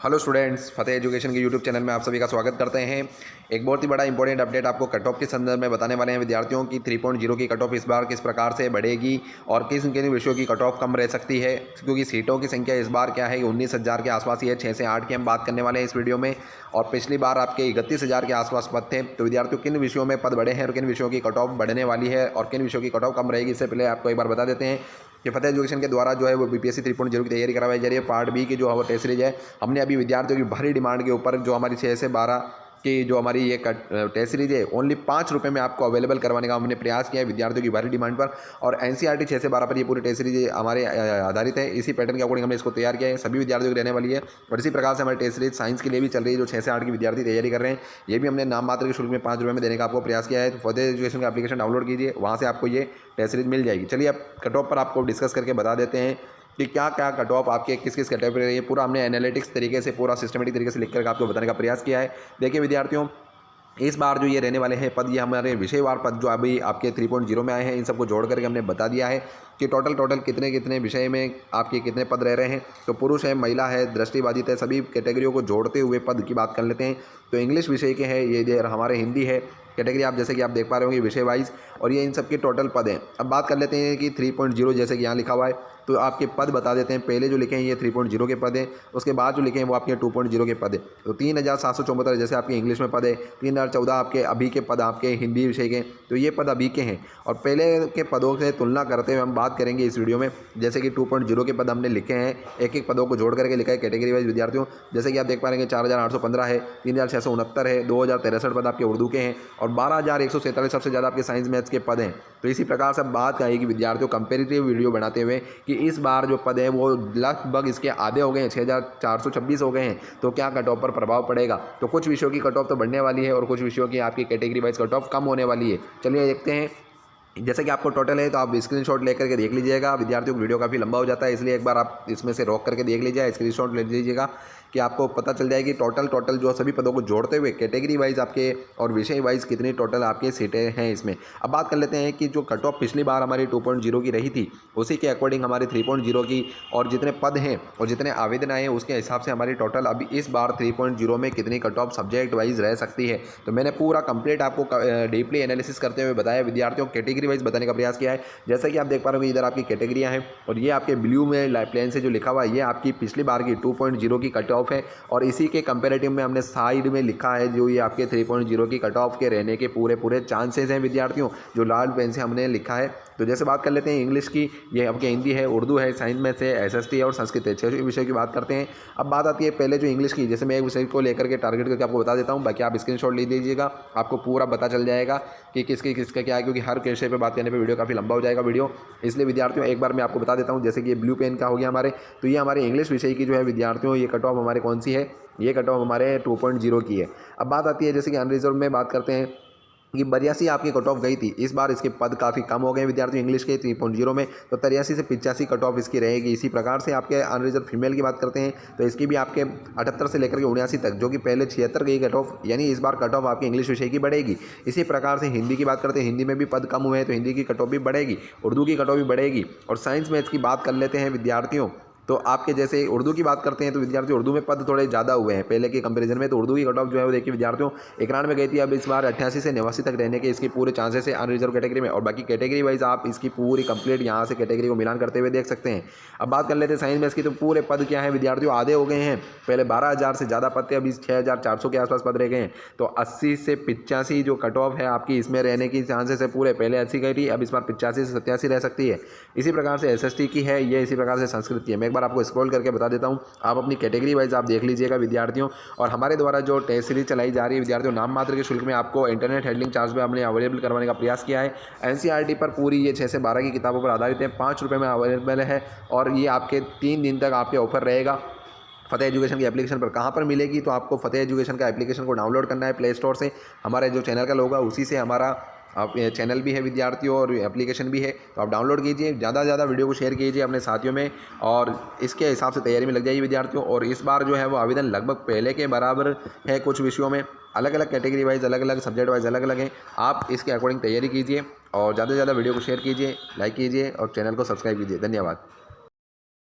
Hello students, फतेह education के YouTube channel में आप सभी का स्वागत करते हैं। एक बहुत ही बड़ा इंपॉर्टेंट अपडेट आपको कट ऑफ के संदर्भ में बताने वाले हैं। विद्यार्थियों की 3.0 की कट ऑफ इस बार किस प्रकार से बढ़ेगी और किन किन विषयों की कट ऑफ कम रह सकती है, क्योंकि सीटों की संख्या इस बार क्या है 19,000 के आसपास ही है। 6 से 8 की हम बात करने वाले हैं इस वीडियो में, और पिछली बार आपके 31,000 के आसपास पद थे। तो विद्यार्थियों किन विषयों में पद बढ़े हैं और किन विषयों की कट ऑफ बढ़ने वाली है और किन विषयों की कट ऑफ कम रहेगी, इससे पहले आपको एक बार बता देते हैं कि फतेह एजुकेशन के द्वारा जो है वो बीपीएससी 3.0 की तैयारी करवाई जा रही है। पार्ट बी की जो टेस्ट सीरीज है, हमने अभी विद्यार्थियों की भारी डिमांड के ऊपर जो हमारी 6 से 12 की जो हमारी ये टेस्ट सीरीज है ओनली 5 रुपये में आपको अवेलेबल करवाने का हमने प्रयास किया है विद्यार्थियों की भारी डिमांड पर। और एनसीईआरटी 6 से 12 पर ये पूरी टेस्ट सीरीज हमारे आधारित है। इसी पैटर्न के अकॉर्डिंग हमने इसको तैयार किया है, सभी विद्यार्थियों की रहने वाली है। और इसी प्रकार से हमारी टेस्ट सीरीज साइंस के लिए भी चल रही है, जो 6 से 8 की विद्यार्थी तैयारी कर रहे हैं। ये भी हमने नाम मात्र के शुल्क में 5 रुपये में देने का आपको प्रयास किया है। तो फतेह एजुकेशन का एप्लीकेशन डाउनलोड कीजिए, वहाँ से आपको ये टेस्ट सीरीज मिल जाएगी। चलिए अब कट ऑफ पर आपको डिस्कस करके बता देते हैं कि क्या क्या कट ऑफ आपके किस किस कैटेगरी रही है। पूरा हमने एनालिटिक्स तरीके से, पूरा सिस्टमेटिक तरीके से लिख कर आपको बताने का प्रयास किया है। देखिए विद्यार्थियों, इस बार जो ये रहने वाले हैं पद, ये हमारे विषयवार पद जो अभी आपके 3.0 में आए हैं, इन सबको जोड़ करके हमने बता दिया है कि टोटल कितने कितने विषय में आपके कितने पद रह रहे हैं। तो पुरुष है, महिला है, दृष्टिबाधित है, सभी कैटेगरियों को जोड़ते हुए पद की बात कर लेते हैं। तो इंग्लिश विषय के हैं ये, हमारे हिंदी है कैटेगरी, आप जैसे कि आप देख पा रहे होंगे विषय वाइज, और ये इन सब के टोटल पद हैं। अब बात कर लेते हैं कि 3.0 जैसे कि यहाँ लिखा हुआ है, तो आपके पद बता देते हैं। पहले जो लिखे हैं ये 3.0 के पद हैं, उसके बाद जो लिखे हैं वो आपके 2.0 के पद हैं। तो 3,774 जैसे आपके इंग्लिश में पद है, 3,014 आपके अभी के पद आपके हिंदी विषय के, तो ये पद अभी के हैं। और पहले के पदों से तुलना करते हुए हम बात करेंगे इस वीडियो में। जैसे कि 2.0 के पद हमने लिखे हैं, एक एक पदों को जोड़ करके लिखा है कैटेगरी वाइज विद्यार्थियों। जैसे कि आप देख पा रहे हैं 4,815 है, 3,669 है, 2,063 पद आपके उर्दू के हैं, और 12,147 सबसे ज़्यादा आपके साइंस मैथ्स के पद हैं। तो इसी प्रकार से बात करेगी विद्यार्थियों कंपेरेटिव वीडियो बनाते हुए कि इस बार जो पद है वो लगभग इसके आधे हो गए हैं, 6,426 हो गए हैं। तो क्या कट ऑफ पर प्रभाव पड़ेगा? तो कुछ विषयों की कट ऑफ तो बढ़ने वाली है और कुछ विषयों की आपकी कैटेगरी वाइज कट ऑफ कम होने वाली है। चलिए देखते हैं। जैसे कि आपको टोटल है तो आप स्क्रीनशॉट लेकर के देख लीजिएगा। विद्यार्थियों को वीडियो काफ़ी लंबा हो जाता है, इसलिए एक बार आप इसमें से रोक करके देख लीजिए, स्क्रीनशॉट ले लीजिएगा कि आपको पता चल जाएगी टोटल जो सभी पदों को जोड़ते हुए कैटेगरी वाइज आपके और विषय वाइज कितनी टोटल आपके सीटें हैं इसमें। अब बात कर लेते हैं कि जो कट ऑफ पिछली बार हमारी 2.0 की रही थी, उसी के अकॉर्डिंग हमारी 3.0 की और जितने पद हैं और जितने आवेदन आए हैं उसके हिसाब से हमारी टोटल अभी इस बार 3.0 में कितनी कट ऑफ सब्जेक्ट वाइज रह सकती है। तो मैंने पूरा कंप्लीट आपको डीपली एनालिसिस करते हुए बताया, विद्यार्थियों को कैटेगरी वाइज बताने का प्रयास किया है। जैसा कि आप देख पा रहे हो इधर आपकी कैटेगरियाँ हैं, और ये आपके ब्लू में प्लेन से जो लिखा हुआ है ये आपकी पिछली बार की 2.0 की कट ऑफ है, और इसी के कंपैरेटिव में हमने साइड में लिखा है जो ये आपके 3.0 की कट ऑफ के रहने के पूरे चांसेस हैं विद्यार्थियों, जो लाल पेन से हमने लिखा है। तो जैसे बात कर लेते हैं इंग्लिश की, ये आपके हिंदी है, उर्दू है, साइंस मैथ्स है, एसएसटी है और संस्कृत है। 6 विषय की बात करते हैं। अब बात आती है पहले जो इंग्लिश की, जैसे मैं एक विषय को लेकर के टारगेट करके आपको बता देता हूँ, बाकी आप स्क्रीनशॉट ले लीजिएगा, आपको पूरा पता चल जाएगा कि किसका क्या है, क्योंकि हर विषय पर बात करने पर वीडियो काफ़ी लंबा हो जाएगा वीडियो। इसलिए विद्यार्थियों एक बार मैं आपको बता देता हूँ, जैसे कि ये ब्लू पेन का हो गया हमारे, तो ये हमारे इंग्लिश विषय की जो है विद्यार्थियों ये कट ऑफ हमारे कौन सी है, ये कट ऑफ हमारे 2.0 की है। अब बात आती है जैसे कि अनरिजर्व में बात करते हैं कि 82 आपकी कट ऑफ गई थी, इस बार इसके पद काफ़ी कम हो गए विद्यार्थियों इंग्लिश के 3.0 में, तो 83 से 85 कट ऑफ इसकी रहेगी। इसी प्रकार से आपके अनरिजर्व फीमेल की बात करते हैं तो इसकी भी आपके 78 से लेकर के 79 तक, जो कि पहले 76 गई कट ऑफ, यानी इस बार कट ऑफ आपकी इंग्लिश विषय की बढ़ेगी। इसी प्रकार से हिंदी की बात करते हैं, हिंदी में भी पद कम हुए हैं तो हिंदी की कट ऑफ भी बढ़ेगी, उर्दू की कट ऑफ भी बढ़ेगी। और साइंस मैथ्स की बात कर लेते हैं विद्यार्थियों, तो आपके जैसे उर्दू की बात करते हैं तो विद्यार्थियों उर्दू में पद थोड़े ज़्यादा हुए हैं पहले के कंपैरिजन में, तो उर्दू की कट ऑफ जो है वो देखिए विद्यार्थियों 91 में गई थी, अब इस बार 88 से 89 तक रहने के इसके पूरे चांसेस है अनरिजर्व कैटेगरी में। और बाकी कैटेगरी वाइज आप इसकी पूरी कंप्लीट यहाँ से कैटेगरी को मिलान करते हुए देख सकते हैं। अब बात कर लेते हैं साइंस मैथ्स की, तो पूरे पद क्या है विद्यार्थियों आधे हो गए हैं। पहले 12,000 से ज़्यादा पद थे, अभी 6,400 के आसपास पद रह गए हैं। तो 80 से 85 जो कट ऑफ है आपकी इसमें रहने की चांसेस है पूरे, पहले 80 गई थी, अब इस बार 85 से 87 रह सकती है। इसी प्रकार से एसएसटी की है ये, इसी प्रकार से संस्कृत की है। मैं एक बार आपको स्क्रॉल करके बता देता हूं, आप अपनी कैटेगरी वाइज आप देख लीजिएगा विद्यार्थियों। और हमारे द्वारा जो टेस्ट सीरीज चलाई जा रही है विद्यार्थियों, नाम मात्र के शुल्क में आपको इंटरनेट हैंडलिंग चार्ज में हमने अवेलेबल करवाने का प्रयास किया है। एनसीईआरटी पर पूरी ये 6 से 12 की किताबों पर आधारित है, 5 रुपये में अवेलेबल है, और ये आपके 3 दिन तक आपके ऑफर रहेगा। फतेह एजुकेशन की एप्लीकेशन पर कहाँ पर मिलेगी, तो आपको फतेह एजुकेशन का एप्लीकेशन को डाउनलोड करना है प्ले स्टोर से, हमारे जो चैनल का लोगो है उसी से हमारा आप चैनल भी है विद्यार्थियों और एप्लीकेशन भी है, तो आप डाउनलोड कीजिए, ज़्यादा से ज़्यादा वीडियो को शेयर कीजिए अपने साथियों में, और इसके हिसाब से तैयारी में लग जाइए विद्यार्थियों। और इस बार जो है वो आवेदन लगभग पहले के बराबर है, कुछ विषयों में अलग अलग कैटेगरी वाइज, अलग अलग सब्जेक्ट वाइज अलग अलग हैं। आप इसके अकॉर्डिंग तैयारी कीजिए और ज़्यादा से ज़्यादा वीडियो को शेयर कीजिए, लाइक कीजिए और चैनल को सब्सक्राइब कीजिए। धन्यवाद।